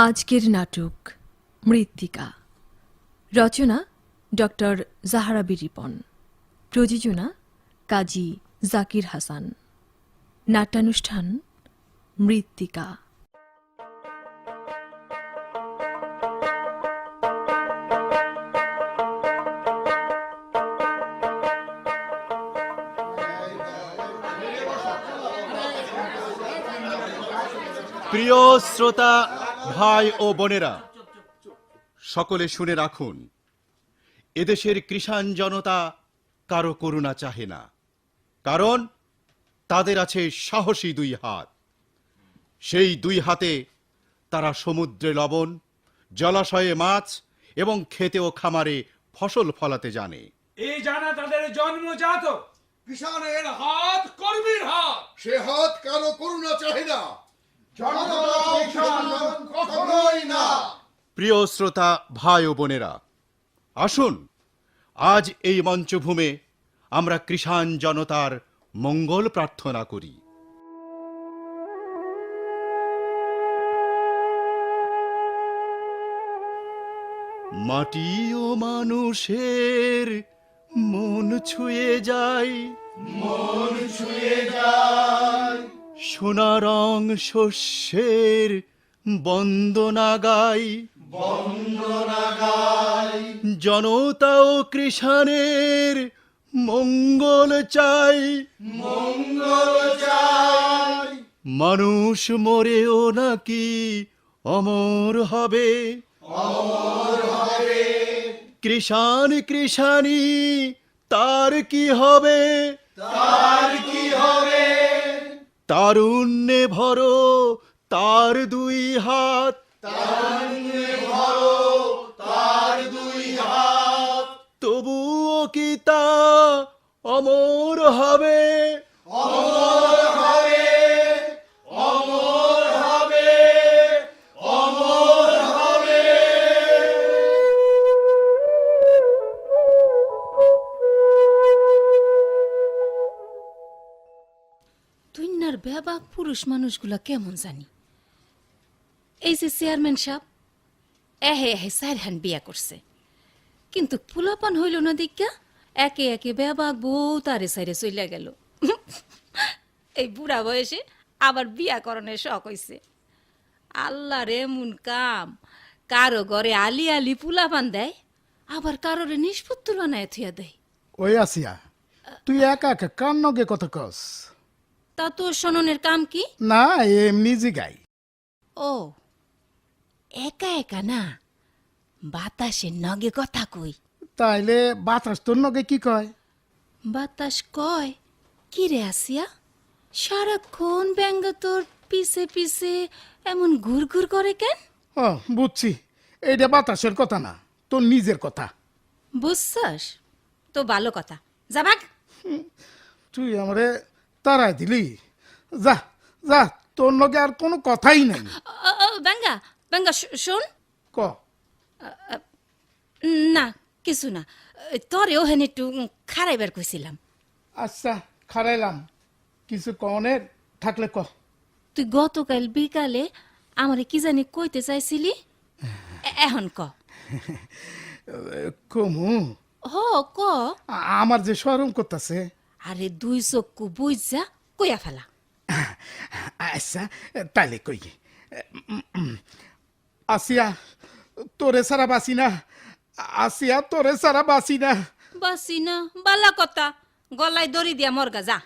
আজকের নাটক মৃত্তিকা। রচনা ডক্টর জাহারাবি রিপন। প্রযোজনা কাজী জাকির হাসান। নাট্যানুষ্ঠান মৃত্তিকা। প্রিয় শ্রোতা ভাই ও বোনেরা, সকলে শুনে রাখুন, এদেশের কৃষাণ জনতা কারো করুণা চাহে না, কারণ তাদের আছে সাহসী দুই হাত। সেই দুই হাতে তারা সমুদ্রে লবণ, জলাশয়ে মাছ এবং ক্ষেতে ও খামারে ফসল ফলাতে জানে। এই জানা তাদের জন্মজাত। কিষানের হাত কর্মীর হাত, সে হাত কারো করুণা চাহে না, কখনোই না। প্রিয় শ্রোতা ভাই ও বোনেরা, আসুন আজ এই মঞ্চভূমে আমরা কৃষাণ জনতার মঙ্গল প্রার্থনা করি। মাটি ও মানুষের মন ছুঁয়ে যায়, মন ছুঁয়ে যায়, সোনা রং শস্যের বন্দনা গাই, বন্দনা গায়, জনতা ও কৃষাণের মঙ্গল চাই, মঙ্গল চাই। মানুষ মরেও নাকি অমর হবে, অমর হবে, কৃষাণ কৃষাণী তার কি হবে, তার কি হবে? তারুণ্যে ভরো তার দুই হাত, তারুণ্যে ভরো তার দুই হাত, তবুও কি তা অমর হবে, অমর হবে, অমর হবে, অমর হবে। দুনিয়ার ব্যাপক পুরুষ মানুষগুলা কেমন জানি। এই যে চেয়ারম্যান সাহেব এহে সাইরহান বিয়া করছে, কিন্তু ফুলাপান হইল না দীক্ষা একে একে ব্যাপক বউ তারে সাইরে চইলা গেল। এই বুড়া বয়সে আবার বিয়া করণের শখ হইছে। আল্লাহ রে মুন কাম, কারো ঘরে আলি আলি ফুলাপান দেয়, আবার কারোরে নিষ্পত্ত বানায় থুয়া দেয়। ওই আসিয়া, তুই একা একা কার নগে কথা কস? তা তোর শোননের কাম কি? না, এমনি জিগাই। ও একা একা না, বাতাসের নগে কথা কই। তাইলে বাতাস তোর নগে কি কয়? বাতাস কয় কি রে আসিয়া, সারাক্ষণ ব্যাঙ্গা তোর পিছে পিছে এমন ঘুর ঘুর করে কেন? ও বুঝছি, এইটা বাতাসের কথা না, তোর নিজের কথা। বুঝছস তো ভালো কথা, যা ভাগ। তুই আমারে তারাই দিলি। যা যা, তোর নগে আর কোনো কথাই নাই। ব্যাঙ্গা ব্যাঙ্গা শোন। ক। না কিছু না, তোরে ওখানে একটু খারাইবার কইছিলাম। আচ্ছা খারাইলাম, কিছু কনের থাকলে ক। তুই গতকাল বিকালে আমারে কি জানি কইতে চাইছিলি, এখন ক। কমু, হ ক। আমার যে শরম করতেছে। আরে দুই চক্ষু বুঝা কইয়া ফেলা। আচ্ছা তাইলে কই, আসিয়া তোরে সারা বাসি না, আসিয়া তোরে সারা বাসি না। বাসি না বালা কথা, গলায় দড়ি দিয়া মরগা যা।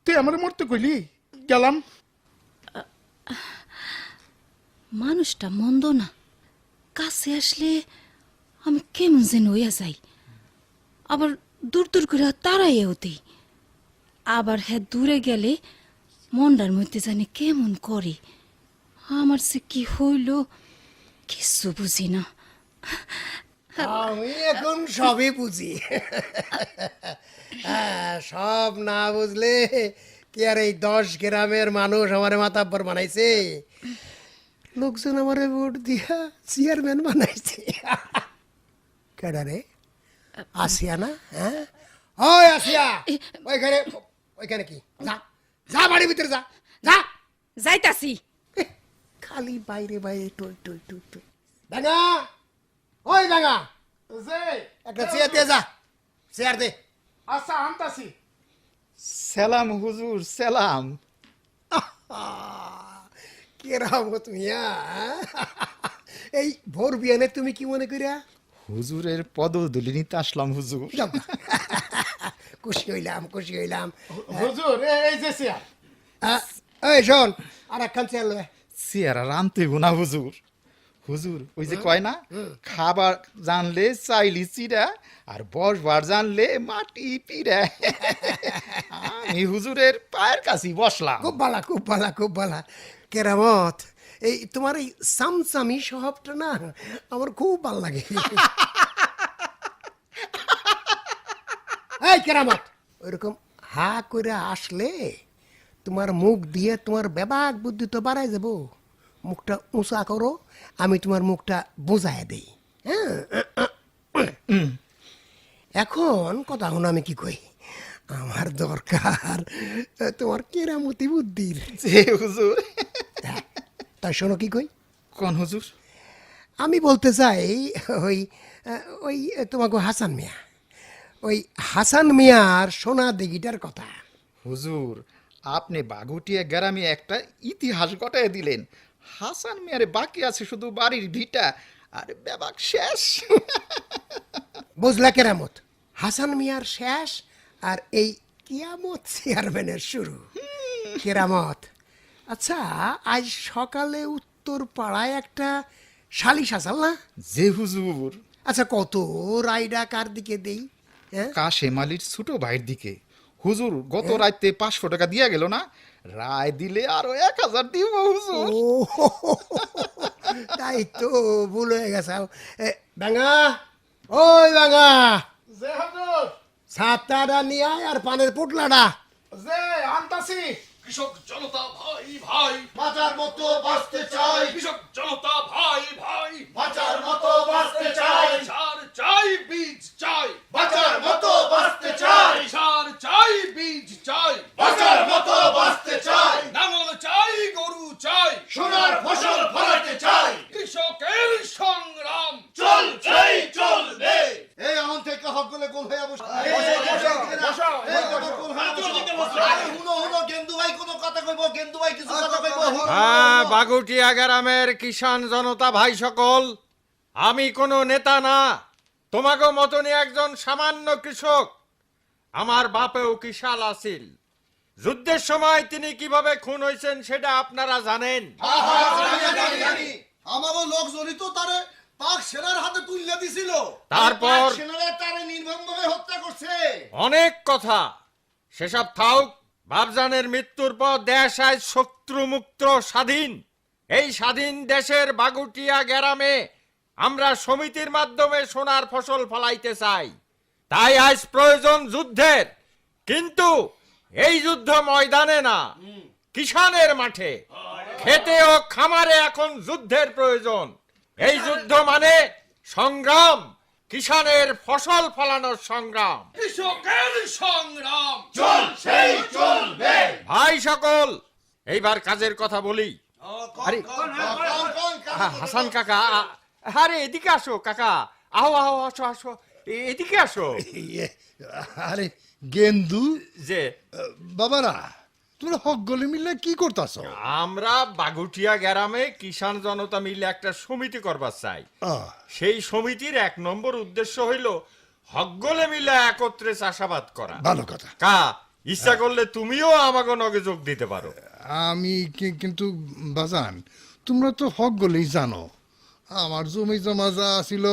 তুই আমার মরতে কইলি, গেলাম। মানুষটা মন্দ না, কাছে আসলে আমি কেমন যেন হইয়া যাই, আবার দূর দূর করে তাড়াইয়াও দিই, আবার হ্যাঁ দূরে গেলে মন্ডার মধ্যে জানি কেমন করে। আমার সে কি হইল কিছু বুঝি না। আমি এখন সবই বুঝি। সব না বুঝলে কি আর এই 10 গ্রামের মানুষ আমার মাতাব্বর বানাইছে? লোকজন আমার ভোট দিয়া চেয়ারম্যান বানাইছে। কেডা রে? আসিয়া না? হ্যাঁ, ওই আসিয়া, ওইখানে কি? যা যা, বাড়ির ভিতরে যা, যা। যাইতাছি। খালি বাইরে বাইরে টই টই টই টই। ব্যাঙা, ওই ব্যাঙা, যে একটা চেয়ার দিয়ে যা, চেয়ার দে। আচ্ছা আনতাছি। সালাম হুজুর সালাম। কেরামত মিয়া, এই ভোর বিয়ানে তুমি কি মনে করিয়া? হুজুরের পদধূলি নিতে আসলাম হুজুর। খুশি হইলাম, খুশি হইলাম। হুজুর এই যে চেয়ার। এই শোন, আর একখান চেয়ার লয়। চেয়ারা রামতে গুনা হুজুর। হুজুর ওই যে কয় না, খাবার জানলে চাইলি চিরা আর বসবার জানলে মাটি পিড়া। আমি হুজুরের পায়ের কাছে বসলাম। খুব ভালা, খুব ভালা, খুব ভালা। কেরামত, এই তোমার এই সামসামি স্বভাবটা না আমার খুব ভাল লাগে। এই কেরামত, ওইরকম হা করে আসলে তোমার মুখ দিয়ে তোমার ব্যাবাক বুদ্ধি তো বাড়াই যাব। মুখটা উঁচা করো, আমি তোমার মুখটা বোঝায় দেই। হ্যাঁ, এখন কথা হন আমি কি কই, আমার দরকার তোমার কেরামতি বুদ্ধির। যে হুজুর। তাই শোনো কি কই, কোন হুজুর? আমি বলতে চাই ওই ওই তোমাকে হাসান মিয়া, ওই হাসান মিয়ার সোনা দিঘিটার কথা। হুজুর আপনি বাগুটিয়া গ্রামে একটা ইতিহাস ঘটায় দিলেন। হাসান মিয়ারে বাকি আছে শুধু বাড়ির ভিটা আর ব্যাবাক শেষ। বুঝলা কেরামত, হাসান মিয়ার শেষ আর এই কিয়ামত চেয়ারম্যানের শুরু। কেরামত, আচ্ছা আজ সকালে উত্তর পাড়ায় একটা সালিশ আসাল না? যে হুজুর, আচ্ছা কত রায়ডা কার দিকে দেই? হ্যাঁ, কাশেম আলীর ছোট ভাইয়ের দিকে। হুজুর গত রাতে 500 টাকা দিয়া গেল না, রায় দিলে আরো 1000 দিব হুজুর। ও তাই তো ভুল হয়ে গেছে। ব্যাঙা, ওই ব্যাঙা, যে হুজুর, ছাতাটা নিয়ে আয় আর পানের পুটলাটা। যে আনতাছি। কৃষক জনতা ভাই ভাই, বাঁচার মতো বাঁচতে চাই, কৃষক জনতা ভাই ভাই, বাঁচার মতো বাঁচতে চাই, সার চাই বীজ চাই, বাঁচার মতো বাঁচতে চাই, সার চাই বীজ চাই, বাঁচার মতো বাঁচতে চাই, লাঙল চাই গরু চাই, সোনার ফসল ফলাতে চাই, কৃষকের সংগ্রাম চলছেই চলবে। এই এখন থেকে হকগুলো গোল হয়ে বসে। হ্যাঁ, বাগুটিয়া গ্রামের কিষান জনতা ভাই সকল, আমি কোনো নেতা না, তোমাকে মতনই একজন সামান্য কৃষক। আমার বাপেও কিষাল আছিল। যুদ্ধের সময় তিনি কিভাবে খুন হয়েছেন সেটা আপনারা জানেন। আমারও লোক জড়িত, তারে পাক সেনার হাতে তুলে দিছিল। তারপর সেনারা তারে নির্মমভাবে হত্যা করছে। অনেক কথা, সেসব থাউক। বাবজানের মৃত্যুর পর দেশ আজ শত্রুমুক্ত স্বাধীন। এই স্বাধীন দেশের বাগুটিয়া গ্রামে আমরা সমিতির মাধ্যমে সোনার ফসল ফলাইতে চাই। তাই আজ প্রয়োজন যুদ্ধের, কিন্তু এই যুদ্ধ ময়দানে না, কিষানের মাঠে, খেতে ও খামারে এখন যুদ্ধের প্রয়োজন। এই যুদ্ধ মানে সংগ্রাম, কিষানের ফসল ফলানোর সংগ্রাম। কৃষকের সংগ্রাম চলছেই চলবে। ভাই সকল, এইবার কাজের কথা বলি। আরে হাসান কাকা, আরে এদিকে আসো কাকা, আহো আহো, আসো আসো, এদিকে আসো। আরে গেন্দু, যে বাবারা তোমরা হক গলে মিলে কি করতাছ? আমরা বাগুটিয়া গ্রামে কিষান জনতা মিলে একটা সমিতি করবার চাই। সেই সমিতির 1 নম্বর উদ্দেশ্য হইল হকগলে মিলে একত্রে চাষাবাদ করা। ভালো কথা। কা ইচ্ছা করলে তুমিও আমাকে নগে যোগ দিতে পারো। আমি কিন্তু বাজান, তোমরা তো হক গলেই জানো আমার জমি জমা যা ছিল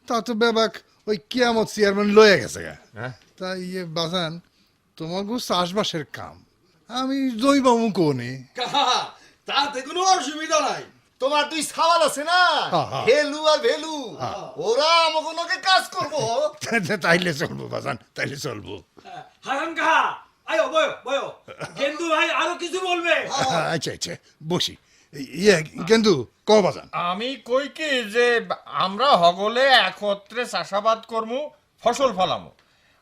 তা তো বেবাক ওই কিয়ামত চেয়ারম্যান লয়ে গেছে। হ্যাঁ? তাই বাজান, তোমাকে চাষবাসের কাম আমি জৈবামু কোনে। তাতে কোনো অসুবিধা নাই। তোমার 2 সাওয়াল আছে না, ভেলু আর ভেলু, ওরা আমাকে কাজ করবো। তাইলে চলবো বাজান, তাইলে চলবো। হারান কাহা, আয়ো বয়ো বয়ো, গেন্দু ভাই আরো কিছু বলবে। আচ্ছা আচ্ছা, বসি। ইয়ে গেন্দু, ক বাজান। আমি কই কি যে আমরা হগলে একত্রে চাষাবাদ করমু, ফসল ফলামু,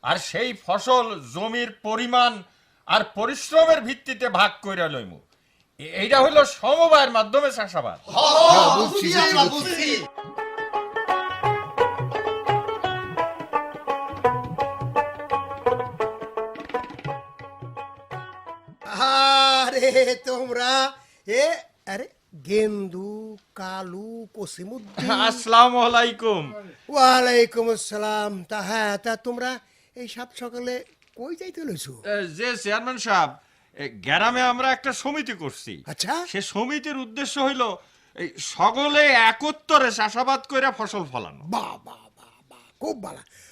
আর সেই ফসল জমির পরিমাণ আর পরিশ্রমের ভিত্তিতে ভাগ কইরা লইমু। এইটা হলো সমবায়ের মাধ্যমে চাষাবাদ। বুঝছি, বুঝছি। আরে তোমরা আরে গেন্দু কালু কসিমুদ্দিন আসসালামু আলাইকুম। ওয়ালাইকুম আসসালাম। তা হ্যাঁ, তা তোমরা এই সাত সকালে কই যাইতে লইছো? যে চেয়ারম্যান সাহেব, গ্রামে আমরা একটা সমিতি করছি। আচ্ছা। সে সমিতির উদ্দেশ্য হইল এই সকলে একত্তরে চাষাবাদ করে ফসল ফলানো। বাহ বাহ বাহ বাহ,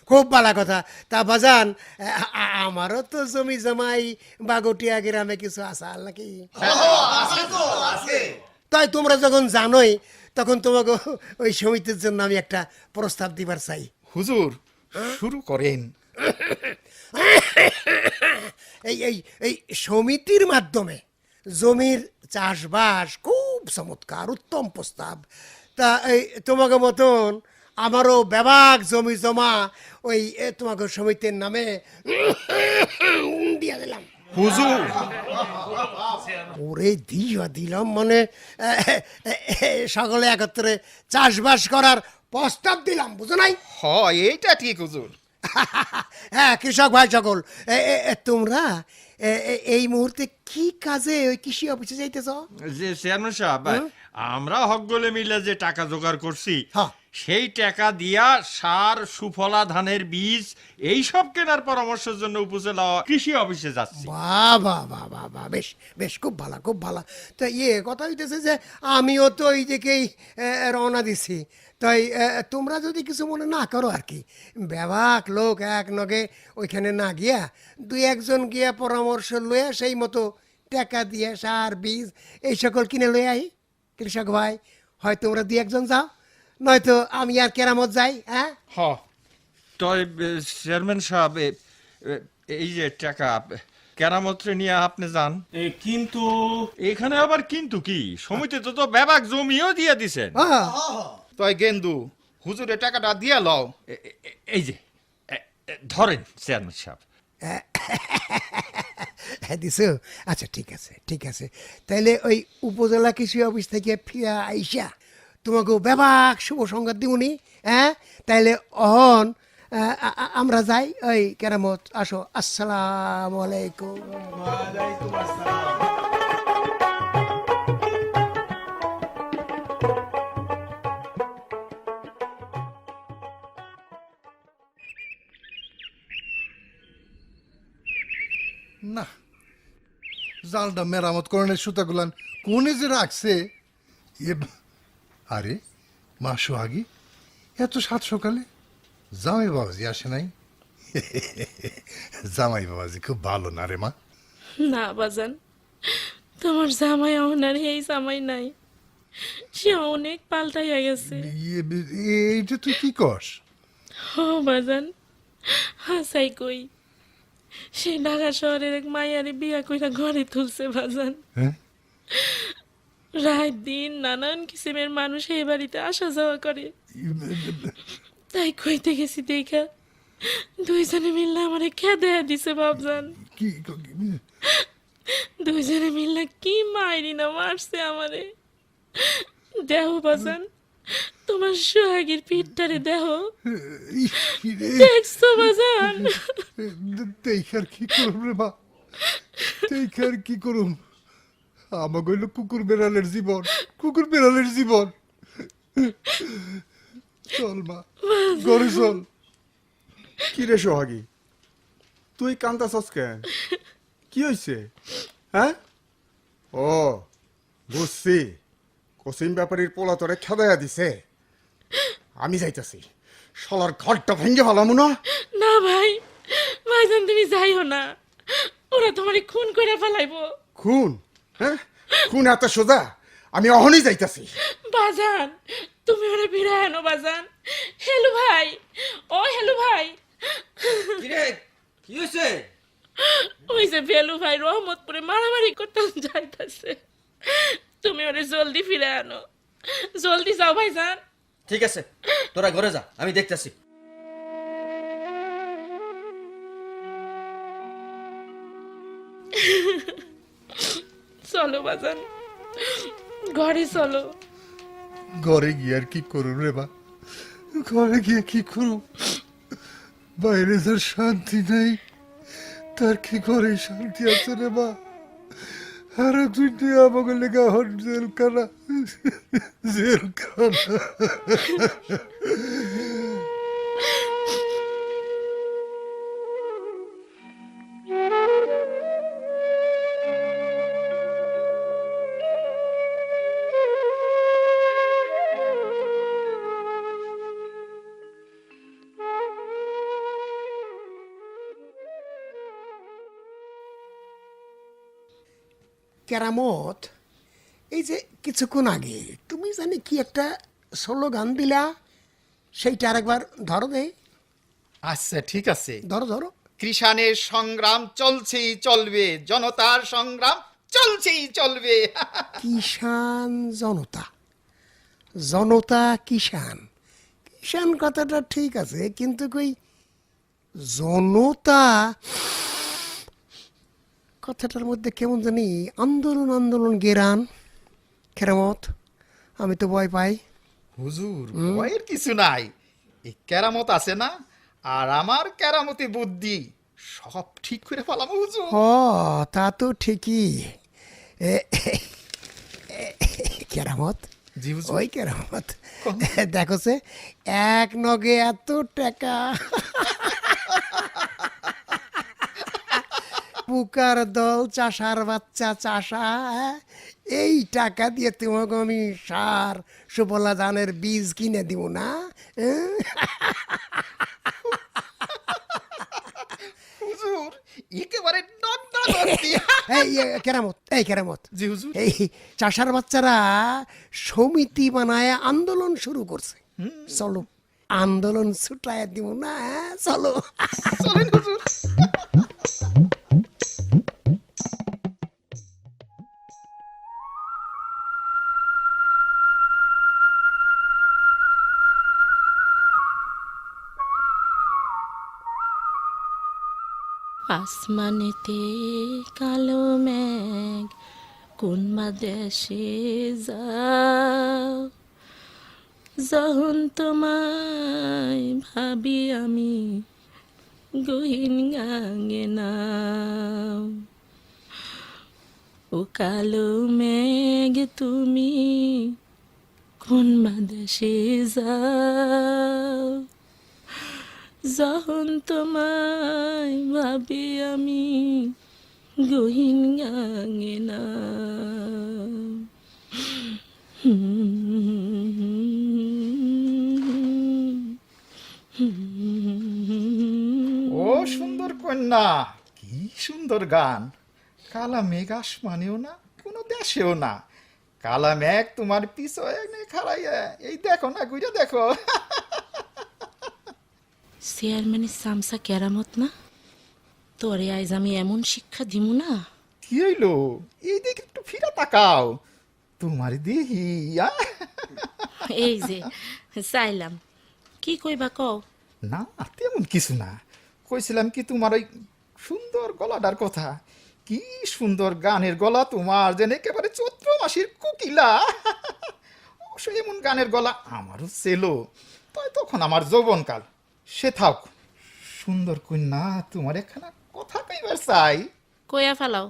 খুব ভালো কথা। তা বাজান, আমারও তো জমি জমাই বাগটিয়া গ্রামে কিছু আসাল নাকি? তাই তোমরা যখন জানোই, তখন তোমাকে ওই সমিতির জন্য আমি একটা প্রস্তাব দিবার চাই। হুজুর শুরু করেন। এই এই এই সমিতির মাধ্যমে জমির চাষবাস খুব চমৎকার, উত্তম প্রস্তাব। তা এই তোমাকে মতন আমারও ব্যাপক জমি জমা ওই তোমাকে সমিতির নামে দিয়া দিলাম। হুজুর ওরে দিলাম মানে সকলে একত্রে চাষবাস করার প্রস্তাব দিলাম, বুঝো নাই? এইটা ঠিক হুজুর। হ্যাঁ, কৃষক ভাই সকল, তোমরা এই মুহূর্তে কি কাজে ওই কৃষি অফিসে যাইতেছ? যে চেয়ারম্যান সাহেব, আমরা হকগলে মিলে যে টাকা জোগাড় করছি, হ্যাঁ। সেই টাকা দিয়া সার, সুফলা ধানের বীজ এইসব কেনার পরামর্শের জন্য উপজেলা কৃষি অফিসে যাচ্ছি। বাহ বাহ বাহ বাহ বাহ, বেশ বেশ, খুব ভালো খুব ভালো। তো কথা হইতেছে যে আমিও তো এই দিকেই রওনা দিছি। তাই তোমরা যদি কিছু মনে না করো আর কি, ব্যাপক লোক এক নগে ওইখানে না গিয়া দুই একজন গিয়া পরামর্শ লইয়া সেই মতো টাকা দিয়ে সার বীজ এই সকল কিনে লই আই। কৃষক ভাই, হয় তোমরা দুই একজন যাও, নয়তো আমি আর কেরামত যাই। হ্যাঁ, তবে চেয়ারম্যান সাহেব, এই যে টাকা কেরামত্রে নিয়ে আপনি যান, কিন্তু এখানে আবার কিন্তু কি, সমিতিতে তো ব্যাপক জমিও দিয়ে দিছেন। হ্যাঁ, তাই গেন্দু হুজুরের টাকাটা দিয়া লও। এই যে ধরেন চেয়ারম্যান সাহেব। দিছো? আচ্ছা, ঠিক আছে ঠিক আছে। তাইলে ওই উপজেলা কৃষি অফিস থেকে ফিরা আইসা তোমাকে ব্যাপক শুভ সংবাদ দিবনি। হ্যাঁ, তাইলে অহন আমরা যাই ওই কেরামত। আসো, আসসালামু আলাইকুম। না, জালটা মেরামত করণের সুতাগুলান কোনে যে রাখছে। আরে মা সোহাগী, এত সাত সকালে জামাই বাবাজি আসে নাই? জামাই বাবাজি খুব ভালো না রে মা? না বাজান, তোমার জামাই আমার এই জামাই নাই, সে অনেক পাল্টাইয়া গেছে। এইটা তুই কি কস? ও বাজান, হাসাই কই, সে ঢাকা শহরের এক মাইয়ারে বিয়া কইরা ঘরে তুলছে বাজান। হ্যাঁ, রাত দিন নানান কিসিমের মানুষ এই বাড়িতে আসা যাওয়া করে। তাই কইতে গেছি দেখা দুইজনে মিললে আমারে খেদে দিছে বাবজান। কি দুইজনে মিললে কি মাইরি না মারছে আমারে। দেহ বাজান, তোমার সোহাগীর পিঠটারে দেহ দেখছো বাজান? দেখার কি করুম রে মা, দেখার কি করুম? আমার গইল কুকুর বেড়ালের জীবন, কুকুর বেড়ালের জীবন। চল মা, ঘরে চল। কি রে সোহাগী, তুই কান্দাছস কেন? কি হইছে? হ্যাঁ, ও বুঝছি, কসিম ব্যাপারীর পোলা তোরে খেদাইয়া দিছে। আমি যাইতাছি, শালার ঘরটা ভেঙে ফেলাম না। না ভাই, ভাইজান তুমি যাইও না, ওরা তোমারে খুন করে ফেলাইবো। খুন? হ্যাঁ, খুন এত সোজা? আমি অহনই যাইতাছি। বাজান, তুমি ওরা বিড়ায় আনো বাজান। হেলু ভাই, ও হেলু ভাই। কি হয়েছে? ওই যে বেলু ভাই রহমতপুরে মারামারি করতে যাইতাছে, তুমি ওরে জলদি ফিরে আনো। জলদি যাও ভাইজান। ঠিক আছে, তোরা ঘরে যা, আমি দেখতেছি। চলো বাজান। ঘরে চলো। ঘরে গিয়ে আর কি করুন রে বা, ঘরে গিয়ে কি করুন? বাইরে যার শান্তি নেই তার কি ঘরে শান্তি আছে রে বা? আর তুই আমাকে লেখা হন জেলখানা, জেলখানা। কেরামত, এই যে কিছুক্ষণ আগে তুমি জানি কি একটা স্লোগান দিলা, সেইটা আরেকবার ধরো দে। আচ্ছা ঠিক আছে। ধরো ধরো। কৃষাণের সংগ্রাম চলছেই চলবে, জনতার সংগ্রাম চলছেই চলবে। কিষান জনতা, জনতা কিষান, কিষান কথাটা ঠিক আছে, কিন্তু কই জনতা কথাটার মধ্যে কেমন জানি আন্দোলন আন্দোলন গেরান। কেরামত, আমি তো ভয় পাই। হুজুর, ভয়ের কিছু নাই। এই কেরামত আছে না, আর আমার কেরামতি বুদ্ধি, সব ঠিক করে ফেলাম হুজুর। ও তা তো ঠিকই। কেরামত, জি হুজুর। ওই কেরামত, দেখো সে এক নগে এত টাকা, পুকার দল চাষার বাচ্চা চাষা, এই টাকা দিয়ে তোমাকে আমি সার সুফলা ধানের বীজ কিনে দিব না? হুজুর একেবারে নগ্নগতি। কেরামত, এই কেরামত, জি হুজুর। এই চাষার বাচ্চারা সমিতি বানায় আন্দোলন শুরু করছে। চলো আন্দোলন ছুটায় দিব না? চলো চলেন হুজুর। আসমানেতে কালো মেঘ, কোন দেশে যাও, যখন তোমায় ভাবি আমি গহীন গাঙ্গে নাও। ও কালো মেঘ তুমি কোন দেশে যাও, যখন তোমায় ভাবি আমি গহীন গাঙ্গে না। ও সুন্দর কন্যা, কি সুন্দর গান। কালা মেঘ আসমানেও না, কোনো দেশেও না, কালা মেঘ তোমার পিছনে খাড়াইয়া, এই দেখো না, ঘুরে দেখো। চেয়ারম্যানের সামসা কেরামত না, তোরে আজ আমি এমন শিক্ষা দিমু না। কি হইলো? এই দিকে একটু ফিরা তাকাও, তোমার দিহি। এই যে চাইলাম, কি কইবা কও। না তেমন কিছু না, কইছিলাম কি তোমার ওই সুন্দর গলাটার কথা। কি সুন্দর গানের গলা তোমার, যেন একেবারে চৈত্র মাসের কোকিলা। অবশ্য এমন গানের গলা আমারও ছিল, তাই তখন আমার যৌবনকাল। সে থাক, সুন্দর কন্যা, তোমার একখানা কথা কইবার চাই। কইয়া ফেলাও।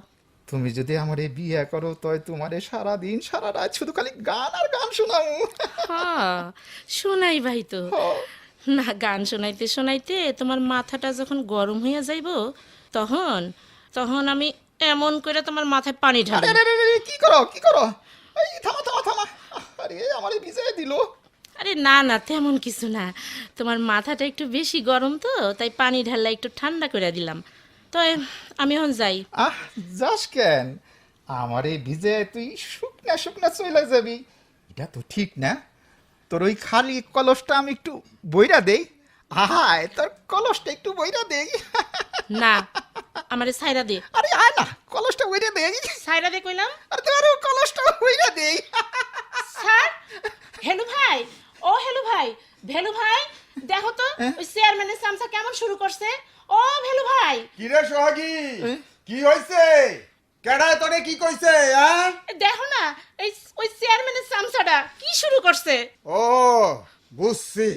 তুমি যদি আমারে বিয়ে করো, তয় তোমারে সারাদিন সারা রাত শুধু খালি গান আর গান শোনাও। হ্যাঁ শোনাই ভাই তো। না, গান শোনাইতে শোনাইতে তোমার মাথাটা যখন গরম হইয়া যাইব, তখন তখন আমি এমন করে তোমার মাথায় পানি ঢালি। কি করো কি করো? এই থামা থামা থামা, আরে আমারে ভিজাই দিল। আরে না না, তেমন কিছু না, তোমার মাথাটা একটু বেশি গরম তো, তাই পানি ঢাললা একটু ঠান্ডা করে দিলাম। তো আমি এখন যাই। আহ, যাস কেন? আমারে ভিজে তুই শুকনা শুকনা চলে যাবি, এটা তো ঠিক না। তোর ওই খালি কলসটা আমি একটু বইরা দেই। আহায়, তোর কলসটা একটু বইরা দেই। না, আমারে সাইরা দে। আরে আয় না, কলসটা বইরা দেই। সাইরা দে কইলাম। আরে তোর কলসটা বইরা দেই। স্যার, হেলু ভাই, ও হেলু ভাই, ভেলু ভাই, দেখো তো ওই চেয়ারম্যানের সামসা কেমন শুরু করছে। ও ভেলু ভাই। কিরে সোহাগী, কি হয়েছে? কেডায় তোরে কি কইছে হ্যাঁ? দেখো না এই ওই চেয়ারম্যানের চামচাটা কি শুরু করছে। ও বুঝছি,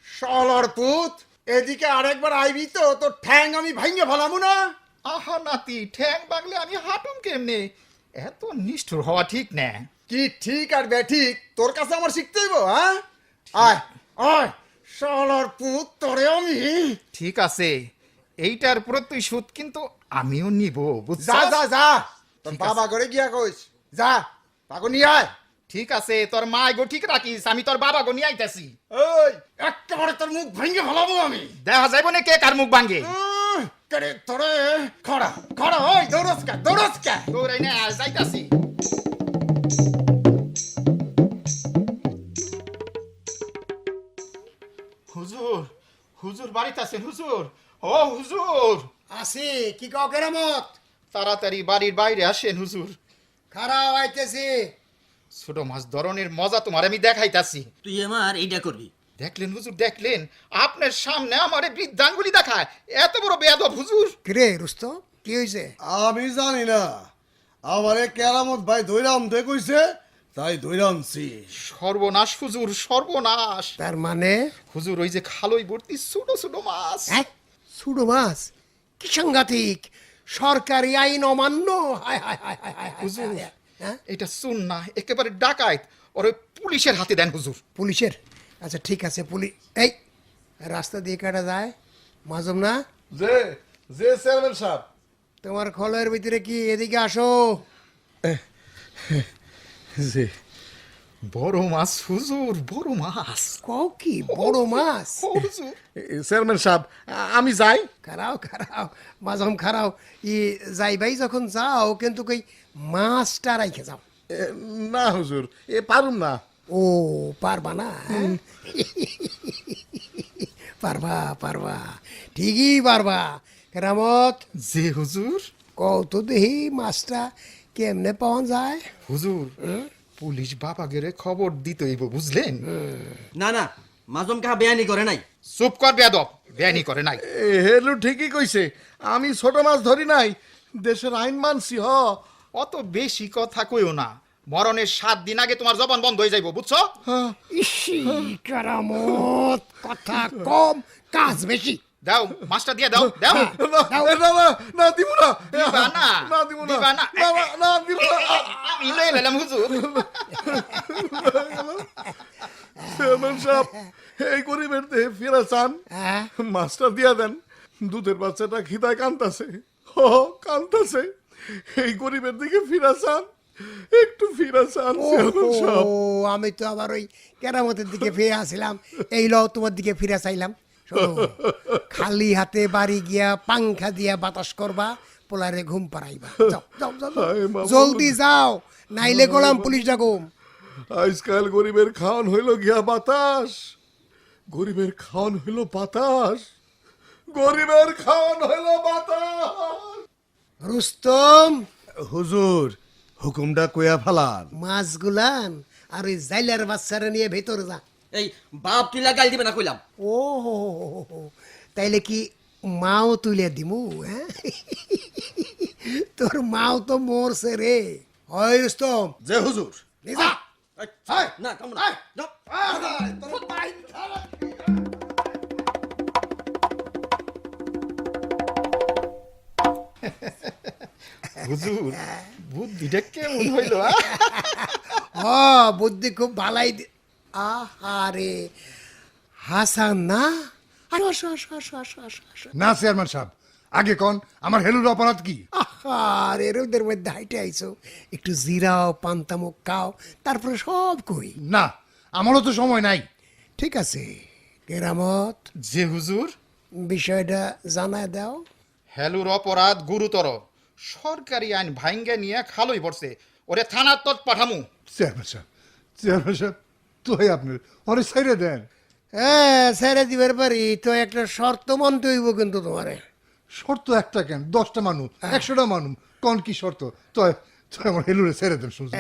শালার পুত, এদিকে আরেকবার আইবি তো তোর ঠ্যাং আমি ভাঙে ফেলামু না। আহা নাতি, ঠ্যাং বাগলে আমি হাঁটুম কেমনে? এত নিষ্ঠুর হওয়া ঠিক না। কি ঠিক আর বেঠিক তোর কাছে আমার শিখতে হইব? হ্যাঁ, আয় আয় শালার পুত, তোরে আমি। ঠিক আছে, এইটার প্রতিশোধ কিন্তু আমিও নিব, বুঝছ? যা যা যা, তোর ঠিক বাবা ঘরে গিয়া কইস, যা তাকে নিয়ে আয়। ঠিক আছে, তোর মা গো ঠিক রাখিস, আমি তোর বাবা গো নিয়ে আইতাছি। ওই একেবারে তোর মুখ ভেঙে ফেলাবো আমি। দেখা যাইব না কে কার মুখ ভাঙ্গে। কেরে তোরে খড়া খড়া, ওই দৌড়সকা দৌড়সকা। দৌড়াই না যাইতাছি। হুজুর, হুজুর বাড়িতে আছেন হুজুর? ও হুজুর, আসি কি কও কেরামত? তাড়াতাড়ি বাড়ির বাইরে আসেন হুজুর। খারাপ আইতেছি। ছোট মাছ ধরনের মজা তোমার আমি দেখাইতাছি। তুই আমার এইটা করবি। দেখলেন হুজুর, দেখলেন? আপনার সামনে আমারে বৃদ্ধাঙ্গুলি দেখায়, এত বড় বেয়াদব হুজুর। কিরে রুস্তম, কি হয়েছে? আমি জানি না, আমারে কেরামত ভাই দৈরাম দে কইছে, তাই দৈরামছি। সর্বনাশ হুজুর, সর্বনাশ। তার মানে হুজুর, ওই যে খালই ভর্তি ছোট ছোট মাছ। ছোট মাছ? কি সাংঘাতিক! সরকারি আইন অমান্য! হায় হায় হায় হায় হায় হুজুর, হায়, হ্যাঁ? এটা শুন না, একেবারে ডাকাইত। ওর পুলিশের হাতে দেন হুজুর। পুলিশের? আচ্ছা ঠিক আছে, পুলিশ এই রাস্তা দিয়ে কাটা যায় মাজম না? যে যে চেয়ারম্যান সাহেব, তোমার খলের ভিতরে কি? এদিকে আসো। জি বড় মাছ হুজুর, বড় মাছ। কও কি বড় মাছ? ও হুজুর, চেয়ারম্যান সাহেব, আমি যাই। খারাও খারাও মাজম খারাও, যাইবাই যখন যাও কিন্তু কই মাছটা রাইখে যাও। না হুজুর, পারুম না। ও পারবা না? হ্যাঁ? পারবা পারবা, ঠিকই পারবা। কেরামত, যে হুজুর। কও তো দেখি মাছটা কেমনে পাওয়া যায়? হুজুর, পুলিশ বাবা গেরে খবর দিতেইব, বুঝলেন? না না, মাজম কাহা বেয়ানি করে নাই। চুপ কর বেয়াদব, বেয়ানি করে নাই। হেলু ঠিকই কইছে, আমি ছোট মাছ ধরি নাই, দেশের আইন মানছি। অত বেশি কথা কইও না, মরণের 7 দিন আগে তোমার জবান বন্ধ হয়ে যাইব, বুঝছো? ইসি কেরামত, কথা কম কাজ বেশি। দাও মাছটা দিয়ে দাও, দাও। না দিব না, দিবা না, না দিব না, দিবা না। না দিব না। আমি লয়ে নিলাম হুজুর। চেয়ারম্যান সাহেব, এই গরিবের দেহে ফিরে চান, মাছটা দিয়া দেন। দুধের বাচ্চাটা খিদায় কান্তাছে, কান্তাছে। এই গরিবের দিকে ফিরা চান, একটু ফিরা চান চেয়ারম্যান সাহেব। ও আমি তো আবার ওই কেরামতের দিকে ফিরে আসছিলাম, এই লও তোমার দিকে ফিরে চাইলাম। শোনো, খালি হাতে বাড়ি গিয়া পাংখা দিয়া বাতাস করবা, পোলারে ঘুম পাড়াইবা। যাও যাও যাও, জলদি যাও, নাইলে গোলাম পুলিশ ডাকুম। আজকাল গরিবের খাওয়ান হইল গিয়া বাতাস, গরিবের খাওয়ান হইল বাতাস, গরিবের খাওয়ান হইল বাতাস। রুস্তম, হুজুর, হুকুমটা কইয়া ফালান। মাছগুলান আর ওই জাইলার বাচ্চারা নিয়ে ভেতরে যা। এই বাপ তুই লাগাই দিবে না কইলাম। ও তাইলে কি মাও তুলে দিমু? হ্যাঁ, তোর মাও তো মরছে রে। হয় রুস্তম, যে হুজুর। যা। না কাম না, যাও। হুজুর, বুদ্ধিটা কেমন হইল? বুদ্ধি খুব ভালাই। আহারে হাসান না? আরে আসো আসো আসো আসো আসো আসো। না চেয়ারম্যান সাহেব, আগে কোন আমার হেলুর অপরাধ কি? আরে রোদের মধ্যে হাইটে আইছো, একটু জিরাও, পান্তামুখ খাও, তারপরে সব কই। না, আমারও তো সময় নাই। ঠিক আছে কেরামত, যে হুজুর, বিষয়টা জানায় দাও। হেলুর অপরাধ গুরুতর, সরকারি আইন ভাঙ্গে নিয়ে খালই পড়ছে, ওরে থানার তৎ পাঠামু। চেয়ারম্যান সাহেব, চেয়ারম্যান সাহেব, তুই আপনার অরে সাইরে দেন। হ্যাঁ ছেড়ে দিবার পারি, তো একটা শর্ত মানতে হইব কিন্তু তোমারে। শর্ত একটা কেন, 10টা মানুষ, 100টা মানুষ, কোন কি শর্ত? তুই তুই আমার হেলুরে ছেড়ে দেন শুনছি।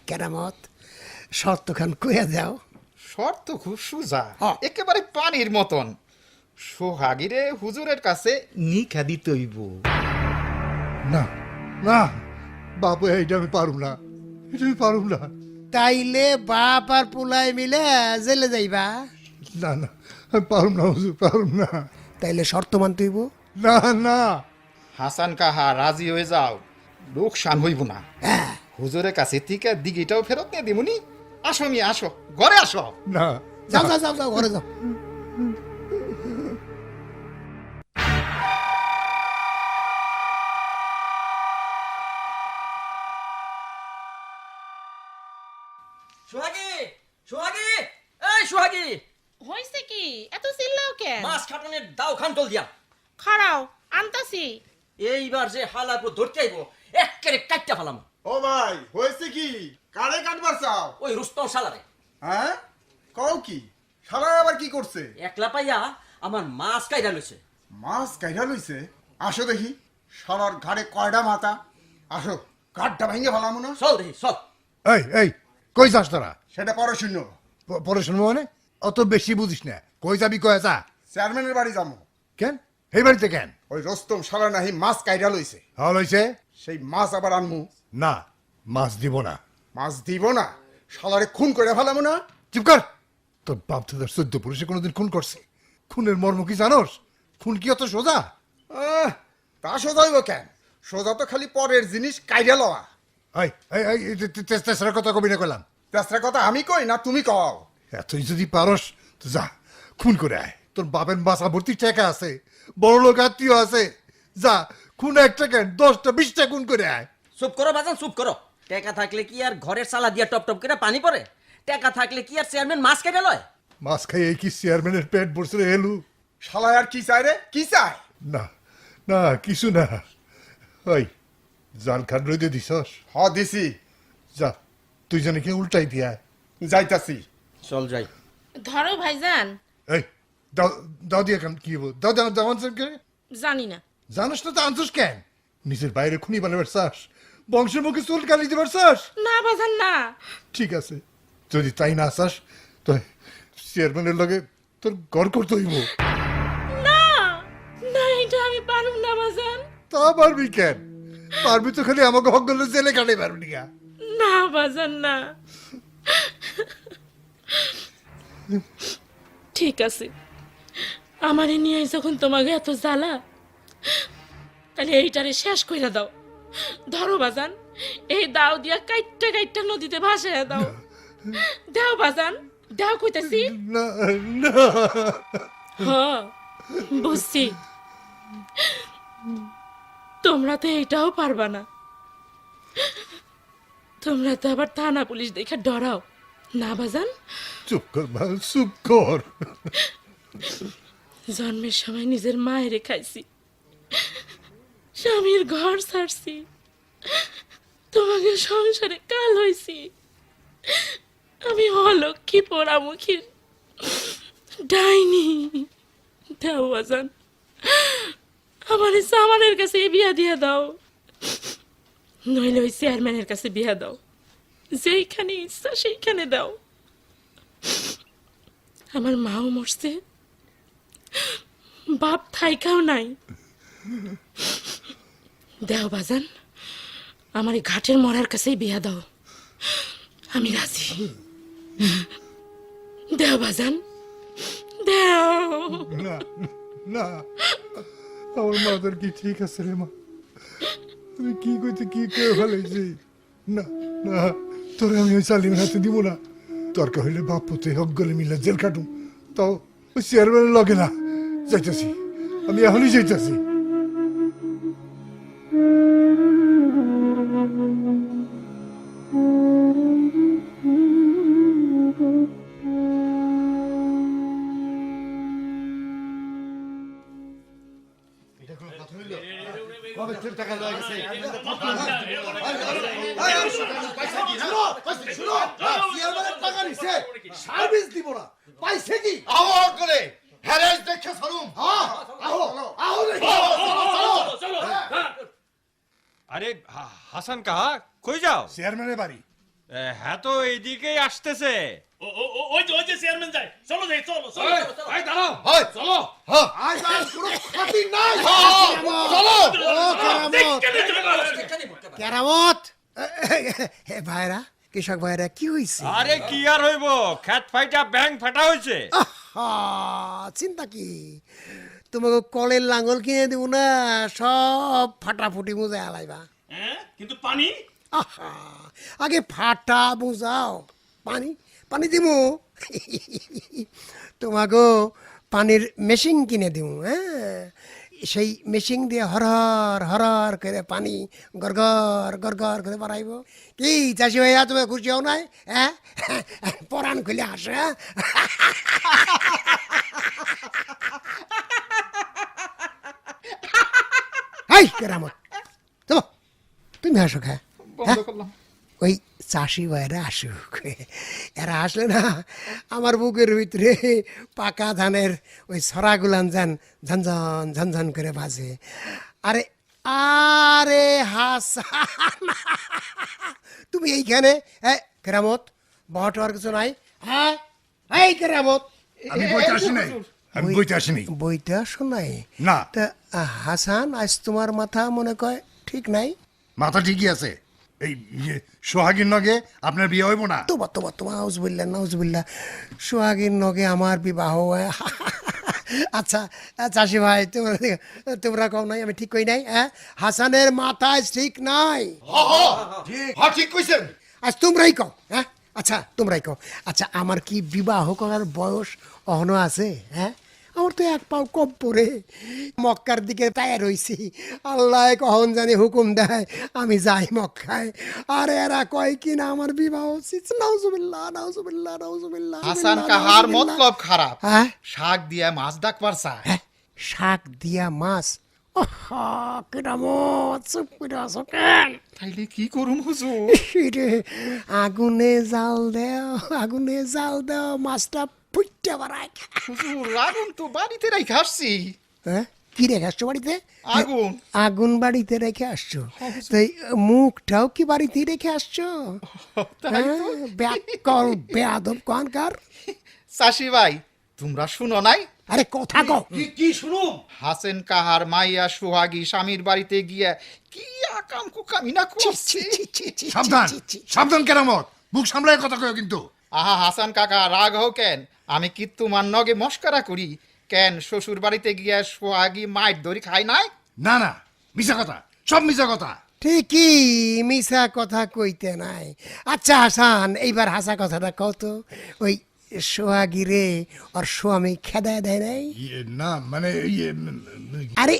কেরামত, শর্ত খান কইয়া দাও। শর্ত খুব সোজা, একেবারে পানির মতন। সোহাগিরে হুজুরের কাছে নিখা দিতে হইব। না, না বাবু এইটা আমি পারুম না, এটা আমি পারুম না। তাইলে বাপ আর পোলায় মিলে জেলে যাইবা? না না আমি পারুম না হুজুর, পারুম না। তাইলে শর্ত মানতে হইব। না না হাসান কাহা রাজি হয়ে যাও, লোকসান হইব না। হুজুরের কাছে থেকে দিঘিটাও ফেরত নিয়ে দিমুনি। আসো মি আসো, ঘরে আসো। না যাও যাও যাও যাও, ঘরে যাও। সোহাগী, সোহাগী, এই সোহাগী, হইছে কি এত চিল্লাও কেন? মাছ খাটনের দাও খান তোল দিয়া। খাড়াও আনতাছি। এইবার যে হালার পর ধরতে আইব একেবারে কাটটা ফেলাম। ও ভাই হয়েছে কি? কারে কাটবার চাও? ওই রুস্তম শালারে হ্যাঁ কও কি? শালা আবার কি করছে? একলা পাইয়া আমার মাছ কাইরা লইছে। মাছ কাইরা লইছে? আসো দেখি, শালার ঘাড়ে কয়টা মাথা। আসো ঘাটটা ভেঙে ফেলাম না। চল দেখি চল। এই এই কই যাস তোরা? সেটা পরে শূন্য। পরে শুনবো মানে? অত বেশি বুঝিস না, কই যাবি কয়ে যা। চেয়ারম্যানের বাড়ি যাবো। কেন এই বাড়িতে কেন? ওই রস্তম শালা নাহি মাছ কাইরা লইছে। হল হইছে? সেই মাছ আবার আনমু। না মাছ দিব না। মাছ দিব না? শালারে খুন করে ফেলাম না। চুপ কর। তোর বাপ দাদার 14 পুরুষে কোনোদিন খুন করছে? খুনের মর্ম কি জানোস? খুন কি অত সোজা? তা সোজা হইব কেন? সোজা তো খালি পরের জিনিস কাইরা লওয়া। এই এই এই তেসরা কথা কবি না কইলাম। তেসরা কথা আমি কই না তুমি কও? এতই যদি পারস তো যা খুন করে আয়। তোর বাপের বাসা ভর্তি টাকা আছে, বড় লোক আত্মীয় আছে, যা খুন একটা কেন 10টা 20টা খুন করে আয়। চুপ করো বাজান, চুপ করো। টাকা থাকলে কি আর ঘরের চালা দিয়া টপ টপ করে পানি পড়ে? টাকা থাকলে কি আর চেয়ারম্যান মাছ কেটে লয়? মাছ খাই এই কি চেয়ারম্যানের পেট ভরছে রে হেলু? শালা আর কি চাই রে? কি চাই? না না কিছু না। ওই জাল খান রইতে দিছস? হ দিছি। যা তুই জানি কি উল্টাই দিয়া। যাইতাছি। চল যাই। ধরো ভাইজান। এই দাও দাও দিয়া কেন কি বল? দাও দাও দাও আনসার কে? জানি না। জানিস না তো আনসার কেন? নিজের বাইরে খুনি বানাবার চাস, বংশের মুখে চুল কালি দিবার চাস? না ভাইজান না। ঠিক আছে, যদি তাই না চাস তো চেয়ারম্যানের লগে তোর ঘর করতে হইব। না না, এটা আমি পারুম না ভাইজান। তা পারবি কেন? পারবি তো খালি আমাকে হক গেলে জেলে কাটে পারবি না। না ভাইজান না। ঠিক আছে, আমারে নিয়ে যখন তোমাকে এত জ্বালা, তাহলে এইটারে শেষ কইরা দাও। ধরো বাজান, এই দাও দিয়া কাইটটা কাইটটা নদীতে ভাসাইয়া দাও। দাও বাজান, দাও কইতাছি। না না হ বুঝছি, তোমরা তো এইটাও পারবা না। তোমরা তো আবার থানা পুলিশ দেখে ডরাও না বাজান? চুপ কর ভাই, চুপ কর। জন্মের সময় নিজের মায়েরে খাইছি, স্বামীর ঘর ছাড়ছি, তোমাকে সংসারে কাল হইছি। আমি অলক্ষী পোড়ামুখীর ডাইনি। দাও বাজান, আমার সামানের কাছে বিয়া দিয়া দাও, নইলে ওই চেয়ারম্যানের কাছে বিয়া দাও। যেইখানে ইচ্ছা সেইখানে দাও। আমার মাও মরছে, বাপ থাইকাও নাই। দেও বাজান, আমার এই ঘাটের মরার কাছেই বিয়া দাও, আমি রাজি। দেও বাজান, দেও। না না, আমার মাথার কি ঠিক আছে রে মা? তুমি কি কইতে কি করে ফেলাইছি? না না, তোরে আমি ওই চালিমের হাতে দিব না। তর্ক হইলে বাপ পুতে হক গলে মিলে জেল কাটুম, তাও ওই চেয়ারম্যানের লগে না। যাইতেছি, আমি এখনই যাইতেছি। সার্ভিস দিব না পাইছে কি? আমার করে হ্যারেস দেখে সারুম। আরে হাসান কাহা কই যাও? চেয়ারম্যানের বাড়ি। হ্যাঁ তো এইদিকেই আসতেছে। ওই যে চেয়ারম্যান যায়, চলো যাই, চলো চলো এই দাঁড়াও, চলো। আজ আর কোনো খাতির নাই। চলো। কেরামত হে ভাইরা, কৃষক ভাইরা, কি হইছে? আরে কি আর হইব, খেত ফাইটা ব্যাং ফাটা হয়েছে। আহা, চিন্তা কি, তোমাকে কলের লাঙ্গল কিনে দিব না, সব ফাটাফুটি মুজে আলাইবা। কিন্তু পানি আহা, আগে ফাটা বুঝাও, পানি পানি দিব। তোমাকে পানির মেশিন কিনে দিব, হ্যাঁ, সেই মেশিন দিয়ে হরহর হরহর করে পানি গড়গড় গড়গড় করে বাড়াইব। কি চাষি ভাইয়া, তুমি খুশি হও নাই? হ্যাঁ, পরাণ খুলে আসে। হাই কেরামত, তো তুমি হাসো খা। বন্ধ করলাম। ওই চাষি ভাইরা আসুক, এরা আসলে না আমার বুকের ভিতরে পাকা ধানের ওই ছড়াগুলান যান ঝনঝন ঝনঝন করে বাজে। আরে আরে হাসান, তুমি এইখানে? হ্যাঁ কেরামত, বহট আর কিছু নাই? হ্যাঁ এই কেরামত, আমি বইতে আসি নাই, আমি বইতে আসিনি। বইটা শোনাই না। তা হাসান, আজ তোমার মাথা মনে কয় ঠিক নাই? মাথা ঠিকই আছে। এই সোহাগীর নগে আপনার বিয়ে হইব না। তোমার তোমার তোমার নাউজুবিল্লাহ নাউজুবিল্লাহ, সোহাগীর নগে আমার বিবাহ হয়। আচ্ছা চাষি ভাই, তোমরা কও নাই আমি ঠিক কই নাই? হ্যাঁ, হাসানের মাথা ঠিক নাই। ঠিক কইছেন। আজ তোমরাই কও। হ্যাঁ আচ্ছা তোমরাই কও। আচ্ছা, আমার কি বিবাহ করার বয়স অহনো আছে? হ্যাঁ, আমার তো এক পাও কম পরে মক্কার দিকে তাই রইছি। আল্লাহ কখন জানি হুকুম দেয় আমি যাই মক্কায়, আর এরা কয় কি না আমার বিবাহ উচিত। নাউজুবিল্লাহ নাউজুবিল্লাহ নাউজুবিল্লাহ। হাসান কাহার মতলব খারাপ। হ্যাঁ, শাক দিয়া মাছ ডাকবার চায়। শাক দিয়া মাছ? আহা, কেরামত, চুপ করে আছো কেন? তাইলে কি করুম হুজুর? রে, আগুনে জাল দেও, আগুনে জাল দেও, মাছটা ফুটতে বাড়ায়। হুজুর আগুন তো বাড়িতে রেখে আসছি। হ্যাঁ, কি রেখে আসছো বাড়িতে? আগুন। আগুন বাড়িতে রেখে আসছো? তাই মুখটাও কি বাড়িতে রেখে আসছো? ব্যাকল বেয়াদব কানকার। চাষি ভাই, তোমরা শুনো নাই? আরে কথা কও। কি শুনো? হাসেন কাহার মাইয়া সোহাগী স্বামীর বাড়িতে গিয়া কি আকাম কুকামি না করছে। সাবধান, সাবধান কেরামত, মুখ সামলায় কথা কয় কিন্তু। আহা হাসান কাকা, রাগ হও কেন? আমি কি তোমার নগে মস্করা করি? কেন শ্বশুর বাড়িতে গিয়া সোহাগী মাইট ধরি খাই নাই? না না, মিছা কথা, সব মিছা কথা। ঠিকই, মিছা কথা কইতে নাই। আচ্ছা হাসান, এইবার হাসা কথাটা কও তো, ওই সোহাগিরে ওর স্বামী খেদায় দেয় নাই? না মানে আরে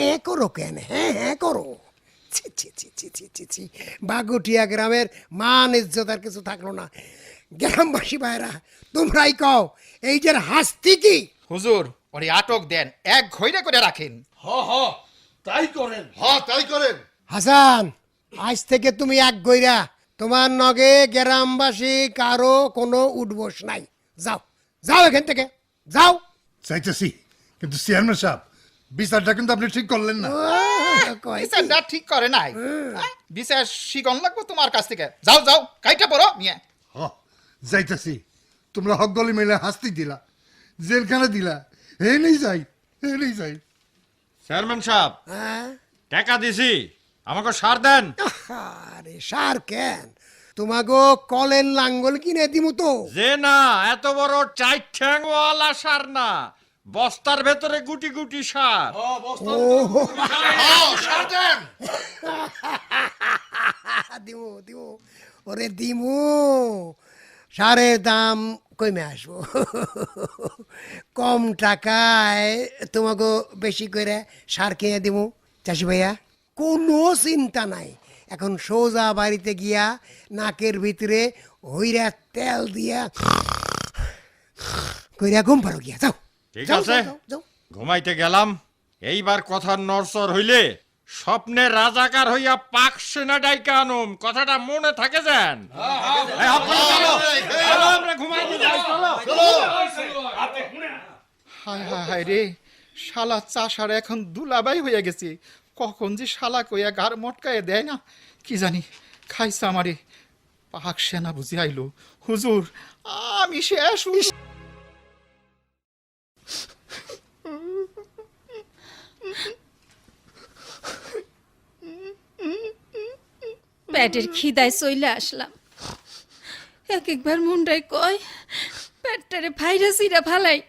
এ করো কেন? হ্যাঁ হ্যাঁ করো। ছি ছি ছি ছি ছি ছি ছি, বাগুটিয়া গ্রামের মান ইজ্জত আর কিছু থাকলো না। গ্রামবাসী ভাইরা, তোমরাই কও, এই যে হাসতি কি? হুজুর ওরে আটক দেন, এক ঘইরে করে রাখেন। তাই করেন। তাই করেন। হাসান, আজ থেকে তুমি এক গইরা, তোমার নগে গ্রামবাসী কারো কোনো উঠবোস নাই। যাও যাও এখান থেকে, যাও। চাইতেছি, কিন্তু চেয়ারম্যান সাহেব, বিচারটা কিন্তু আপনি ঠিক করলেন না। বিচারটা ঠিক করে নাই। বিচার শিকন লাগবো তোমার কাছ থেকে। যাও যাও, কাইটা পড়ো মিয়া। যাইতেছি, তোমরা হক গলি মিলে হাসতি দিলা, জেলখানে দিলা, হে নেই যাই, হে নেই যাই। চেয়ারম্যান সাহেব, হ্যাঁ, টাকা দিছি, আমাকে সার দেন। আরে সার কেন? তোমাগো কলের লাঙ্গল কিনে দিমু তো। যে না, এত বড় চার ঠ্যাংওয়ালা সার না, বস্তার ভেতরে গুটি গুটি সার। দিমু দিমু, ওরে দিমু। সারের দাম কমে আসবো, কম টাকায় তোমাকে বেশি করে সার কিনে দিমু। চাষি ভাইয়া, কোনো চিন্তা নাই। এখন সোজা বাড়িতে গিয়া নাকের ভিতরে হইরা তেল দিয়া কইরা ঘুম পারো গিয়া। যাও ঠিক যাও, আছে, যাও, যাও। ঘুমাইতে গেলাম। এইবার কথার নরসর হইলে স্বপ্নে রাজাকার হইয়া পাক সেনা ডাইকা আনুম, কথাটা মনে থাকে যেন। এই আপনারা চলো, চলো, আমরা ঘুমাইতে যাই, চলো। হায় হায় হায় রে, শালা চাষার এখন দুলাবাই হয়ে গেছে। কখন যে শালা কইয়া গার মটকায় দেয় না কি জানি, খাইছে আমারে। পাক সেনা বুঝি আইলো হুজুর আমি শেষ হুজুর। পেটের খিদায় চইলে আসলাম। এক একবার মুন্ডাই কয় পেটটারে ভাইরা চিরা ফালাই।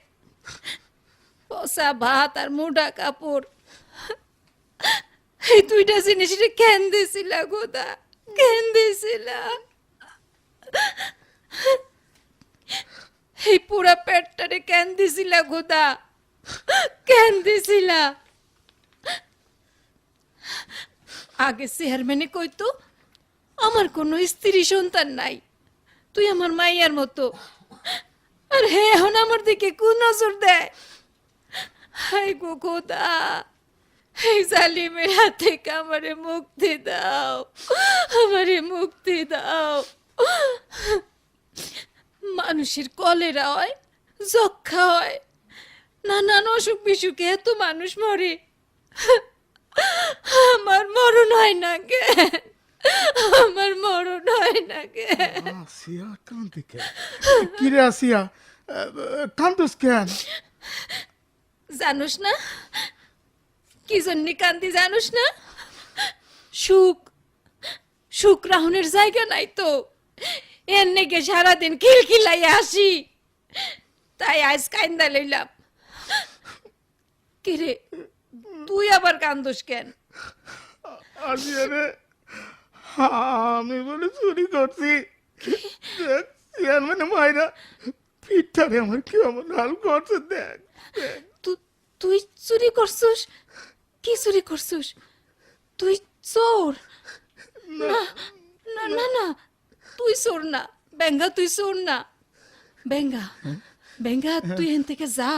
পচা ভাত আর মুডা কাপড়, এই দুইটা জিনিস কেন দিছিলা গোদা, কেন দিছিলা? এই পুরা পেটটারে কেন দিছিলা গোদা, কেন দিছিলা? আগে চেয়ারম্যানে কইতো আমার কোনো স্ত্রী সন্তান নাই, তুই আমার মাইয়ার মতো। আর হে এখন আমার দিকে কোন নজর দেয়? হাই গো খোদা, এই জালিমের হাত থেকে আমারে মুক্তি দাও, আমারে মুক্তি দাও। মানুষের কলেরা হয়, যক্ষা হয়, নানান অসুখ বিসুখে এত মানুষ মরে, আমার মরণ হয় না কেন? আমার মরণ হয় না কেন? আসিয়া কান্দি কেন? কিরে আসিয়া কান্দুস কেন? জানোস না কি জন্য কান্দি, জানোস না? সুখ, সুখ রাহুনের জায়গা নাই তো, এর নেগে সারাদিন খিলখিলাই আসি, তাই আজ কান্দা লইলাম। কিরে তুই আবার কান্দোস কেন? আসিয়া রে, আমি বলে চুরি করছি, চেয়ারম্যান মাইরা পিঠটারে আমার কি আমার হাল করছে দেখ। তুই চুরি করছস? কি চুরি করছস? তুই চোর? না না না না, তুই চোর না বেঙ্গা, তুই চোর না বেঙ্গা। বেঙ্গা তুই এখান থেকে যা,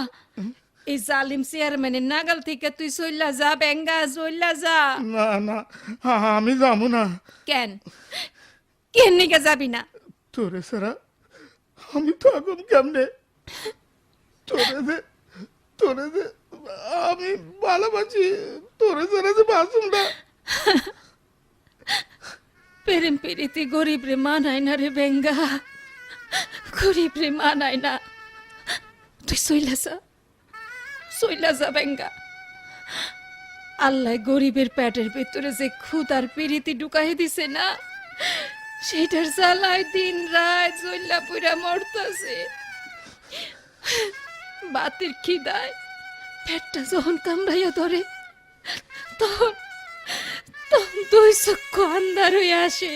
এই জালিম চেয়ারম্যানের নাগাল থেকে তুই চইলা যা বেঙ্গা, চইলা যা। না না, আমি যাবো না। কেন, কেন নিকে যাবি না? তোরে সারা আমি থাকুম কেমনে? তোরে যে আমি ভালোবাসি, তোরে সারা যে বাঁচুম না। প্রেম প্রীতি গরিব রে মানায় না রে বেঙ্গা, গরিব রে মানায় না। তুই চইলা যা, চইলা যা বেঙ্গা। আল্লাহ গরিবের পেটের ভিতরে যে ক্ষুধার প্রীতি ঢুকাই দিছে না, সেটার জ্বালায় দিন রাত চইলা পুরা মরতাছে। বাতের খিদায় পেটটা যখন কামড়াইয়া ধরে, তখন তখন দুই চক্ষু আন্ধার হয়ে আসে,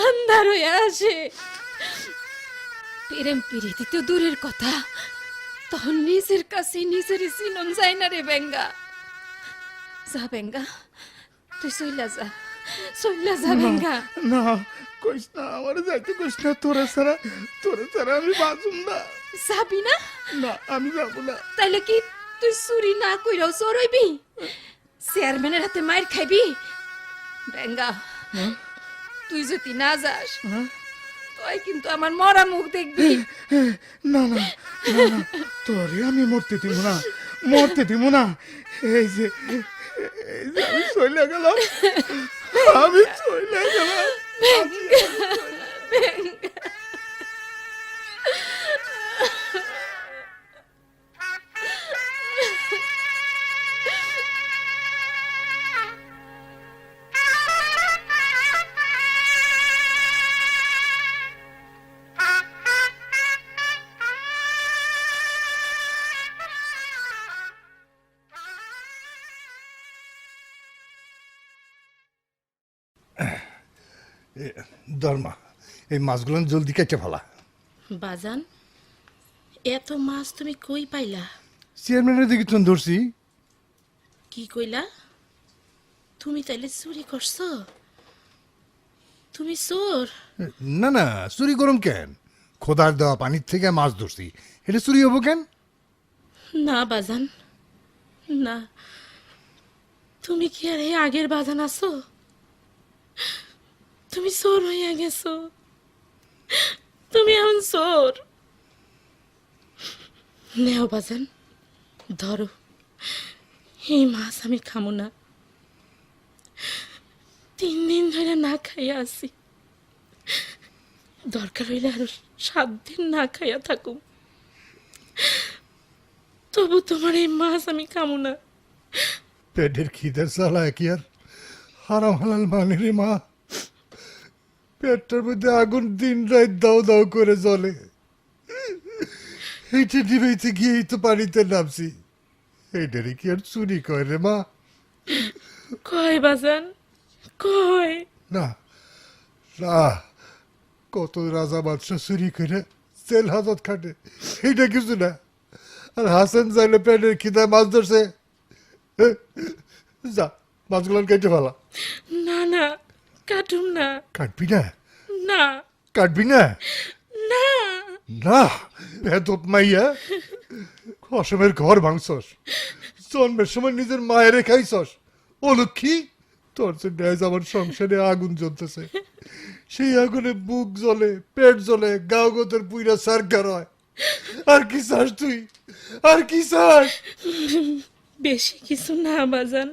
আন্ধার হয়ে আসে। প্রেম প্রীতি তো দূরের কথা, তখন নিজের কাছে নিজের চিনন যায় না রে বেঙ্গা। যা বেঙ্গা, তুই চইলা যা, চইলা যা বেঙ্গা। না কইস না, আমার যাইতে কইস না। তোরে ছাড়া আমি বাঁচুম না। যাবি না? না আমি যাবো না। তাইলে কি তুই চুরি না কইরাও চোর হইবি? চেয়ারম্যানের হাতে মাইর খাইবি? বেঙ্গা, তুই যদি না যাস তুই কিন্তু আমার মরা মুখ দেখবি। না না না না, তোরে আমি মরতে দিব না, মরতে দিব না। এই যে আমি চলে গেলাম, আমি চলে গেলাম। ধর্মা এই মাছগুলো জলদি কেটে ফেলা। বাজান, এত মাছ তুমি কই পাইলা? চেয়ারম্যানের দিকে তো ধরছি। কি কইলা? তুমি তাইলে চুরি করছো? তুমি চোর? না না, চুরি করুম কেন? খোদার দেওয়া পানির থেকে মাছ ধরছি, এটা চুরি হবো কেন? না বাজান না, তুমি কি আর এই আগের বাজান আছো? তুমি চোর হইয়া গেছো, তুমি এখন চোর। নেও বাজান, ধরো, এই মাছ আমি খামো না, 3 দিন ধরে না খাইয়া আছি। দরকার হইলে আরো 7 দিন না খাইয়া থাকুম, তবু তোমার এই মাছ আমি খামু না। পেটের খিদের চালায় কি আর হারাম হালাল মানে রে মা? পেটটার মধ্যে আগুন দিন রাত দাও দাও করে জ্বলে। এইটা নিবাইতে গিয়েই তো পানিতে নামছি। এইটারে কি আর চুরি কয় রে মা? কয় বাজান, কয়। না না, কত রাজা বাদশা চুরি করে জেল হাজত খাটে, এইটা কিছু না। আর হাসান চাইলে পেটের খিদায় মাছ ধরছে, যা মাছগুলো কেটে ফেলা। না না, কাটুম না। কাটবি না? না কাটবি না? না না, বেদব মাইয়া, অসমের ঘর ভাঙছস, জন্মের সময় নিজের মায়ের খাইছস। ও লক্ষ্মী, তোর জন্য আজ আমার সংসারে আগুন জ্বলতেছে। সেই আগুনে বুক জ্বলে, পেট জ্বলে, গাও গোতের পুইরা সারকার হয়। আর কি চাস তুই? আর কি চাস? বেশি কিছু না বাজান,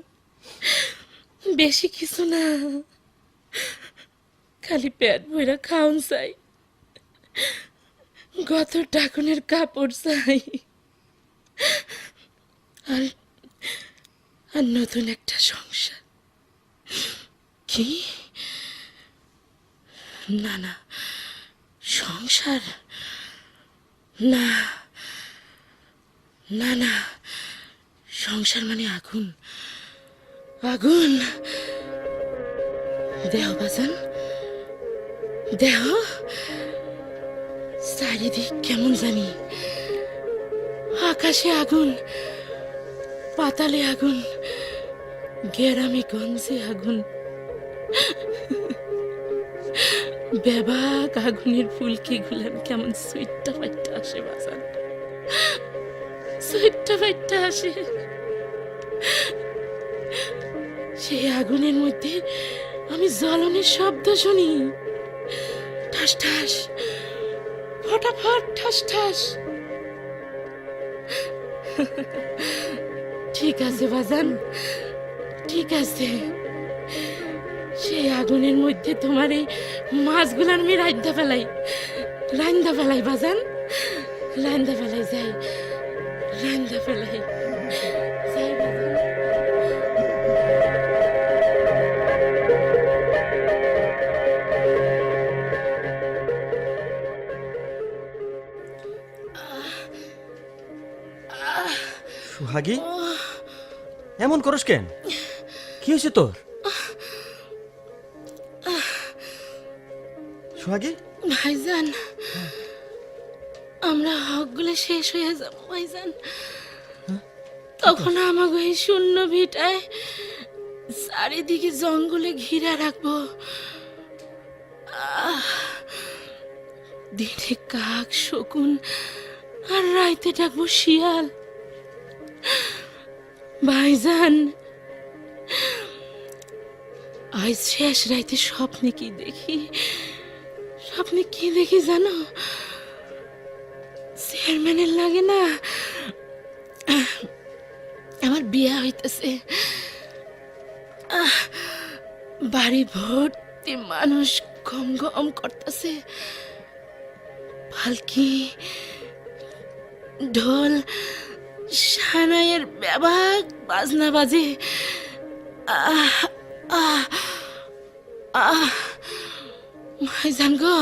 বেশি কিছু না। খালি পেট ভইরা খাওন চাই, গত ডাকুনের কাপড় চাই, আর আর নতুন একটা সংসার। কি? না না, সংসার না, না না, সংসার মানে আগুন, আগুন। দেহ বাজান, দেহ, চারিদিক কেমন জানি, আকাশে আগুন, পাতালে আগুন, গ্রামে গঞ্জে আগুন, বেবাক আগুনের ফুলকি গুলান কেমন সুইটটা ফাইটটা আসে বাজান, সুইটটা ফাইটটা আসে। সেই আগুনের মধ্যে আমি জ্বলনের শব্দ শুনি, ঠাস ঠাস, ফটাফট ঠাস ঠাস। ঠিক আছে বাজান, ঠিক আছে। সেই আগুনের মধ্যে তোমার এই মাছগুলার আমি রাইন্দা ফেলাই, রাইন্দা ফেলাই বাজান, রাইন্দা ফেলাই, যাই রাইন্দা ফেলাই, যাই বাজান। সুহাগী, এমন করস কেন? কি হয়েছে তোর? সুহাগী, ভাইজান, আমরা হকগুলো শেষ হয়ে যাব ভাইজান। তখন আমাকে এই শূন্য ভিটায় চারিদিকে জঙ্গলে ঘিরে রাখবো। দিনে কাক, শকুন, আর রাইতে ডাকবো শিয়াল। ভাইজান, আজ শেষ রাইতে স্বপ্নে কি দেখি, স্বপ্নে কি দেখি জানো? চেয়ারম্যানের লাগে না আমার বিয়া হইতেছে, বাড়ি ভর্তি মানুষ গম গম করতেছে, পালকি, ঢোল, সানাইয়ের ব্যাবাক বাজনা বাজে। ভাইজান গো,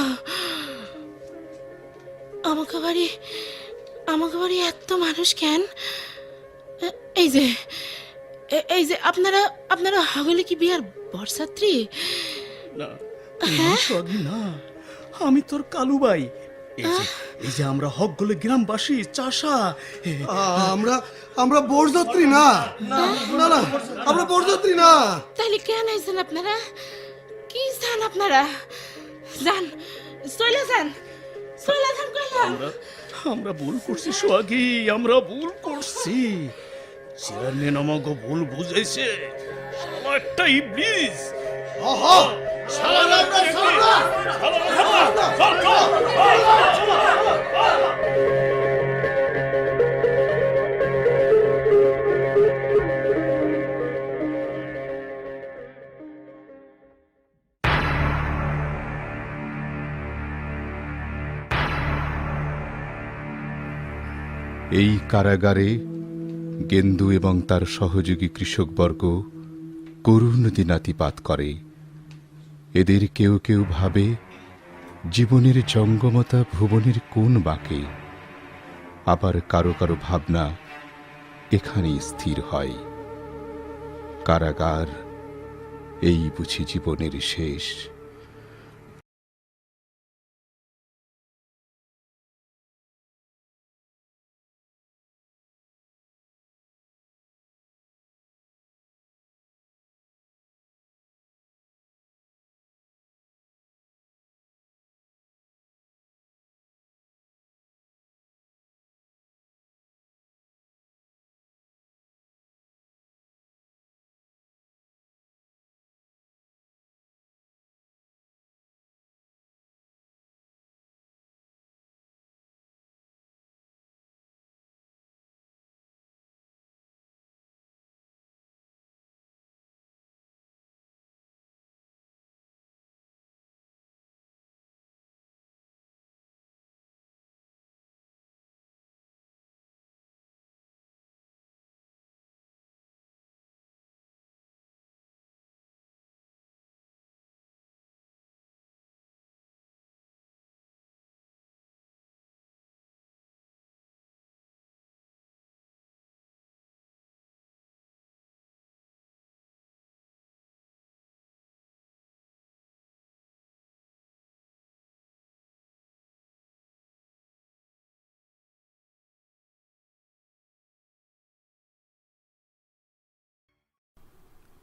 আমাকে বাড়ি এত মানুষ কেন? এই যে আপনারা হগলে কি বিয়ার বরযাত্রী? না সোহাগী না, আমি তোর কালুবাই। এই যে আমরা হকগুলো গ্রামবাসী, চাষা। আমরা বরযাত্রী না, না না, আমরা বরযাত্রী না। তাহলে কেন আইছেন আপনারা? কি চান আপনারা? যান, চলে যান, চলে যান কইলাম। আমরা ভুল করছি সোহাগী, আমরা ভুল করছি। চেয়ারম্যান আমাকে ভুল বুঝাইছে। শালা একটা ইবলিস। এই কারাগারে গেন্দু এবং তার সহযোগী কৃষকবর্গ করুণ দিনাতিপাত করে। এদের কেউ কেউ ভাবে জীবনের জঙ্গমতা ভুবনের কোন বাঁকে, আবার কারো কারো ভাবনা এখানেই স্থির হয়। কারাগার এই বুঝি জীবনের শেষ।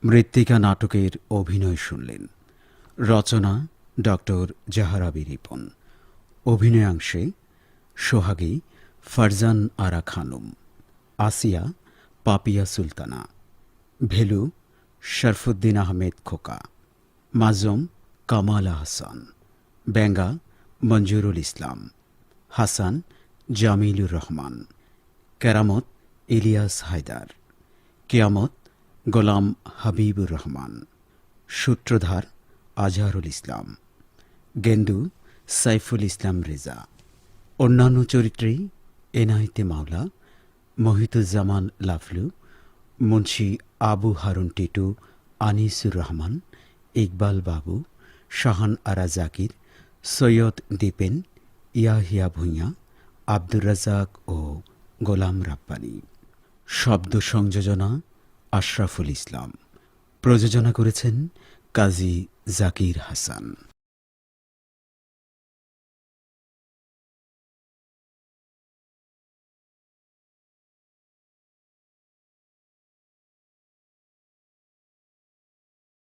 মৃত্তিকা নাটকের অভিনয় শুনলেন। রচনা ডক্টর জাহারাবি রিপন। অভিনয়াংশে সোহাগী ফারজান আরা খানম, আসিয়া পাপিয়া সুলতানা, ভেলু শরফুদ্দিন আহমেদ খোকা, মাজম কামাল আহসান, বেঙ্গা মঞ্জুরুল ইসলাম, হাসান জামিলুর রহমান, কেরামত ইলিয়াস হায়দার, কিয়ামত গোলাম হাবিবুর রহমান, সূত্রধার আজহারুল ইসলাম, গেন্দু সাইফুল ইসলাম রেজা। অন্যান্য চরিত্রে এনায়েতে মাওলা, মহিতুজ্জামান লাফলু, মুন্সি আবু হারুন টিটু, আনিসুর রহমান, ইকবাল বাবু, শাহান আরা জাকির, সৈয়দ দীপেন, ইয়াহিয়া ভূঁইয়া, আব্দুর রাজাক ও গোলাম রাব্বানী। শব্দ সংযোজনা আশরাফুল ইসলাম। প্রযোজনা করেছেন কাজী জাকির হাসান।